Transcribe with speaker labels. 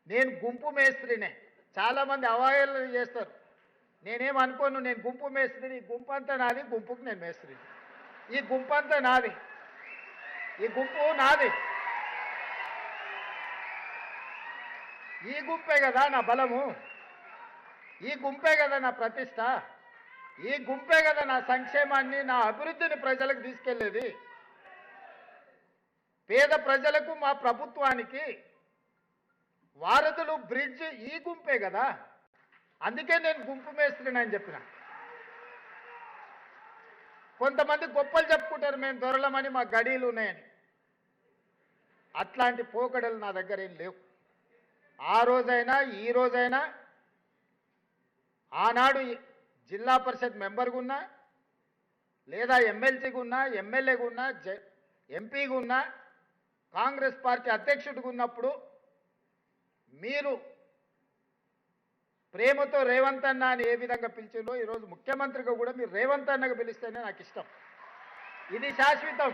Speaker 1: నేను గుంపు మేస్త్రినే. చాలామంది అవహేళన చేస్తారు. నేనేమనుకోను, నేను గుంపు మేస్త్రిని. ఈ గుంపు అంతా నాది, గుంపుకు నేను మేస్త్రిని. ఈ గుంపు అంతా నాది, ఈ గుంపు నాది. ఈ గుంపే కదా నా బలము, ఈ గుంపే కదా నా ప్రతిష్ట, ఈ గుంపే కదా నా సంక్షేమాన్ని, నా అభివృద్ధిని ప్రజలకు తీసుకెళ్లేది. పేద ప్రజలకు, మా ప్రభుత్వానికి వారధులు, బ్రిడ్జ్ ఈ గుంపే కదా. అందుకే నేను గుంపు మేస్త్రిని అని చెప్పిన. కొంతమంది గొప్పలు చెప్పుకుంటారు, మేము దొరలమని, మా గడీలు ఉన్నాయని. అట్లాంటి పోకడలు నా దగ్గర ఏం లేవు. ఆ రోజైనా ఈ రోజైనా, ఆనాడు జిల్లా పరిషత్ మెంబర్గా ఉన్నా, లేదా ఎమ్మెల్సీగా ఉన్నా, ఎమ్మెల్యేగా ఉన్నా, ఎంపీగా ఉన్నా, కాంగ్రెస్ పార్టీ అధ్యక్షుడిగా ఉన్నప్పుడు మీరు ప్రేమతో రేవంత్ అన్న అని ఏ విధంగా పిలిచిందో, ఈరోజు ముఖ్యమంత్రిగా కూడా మీరు రేవంత్ అన్నగా పిలిస్తేనే నాకు ఇష్టం. ఇది శాశ్వతం.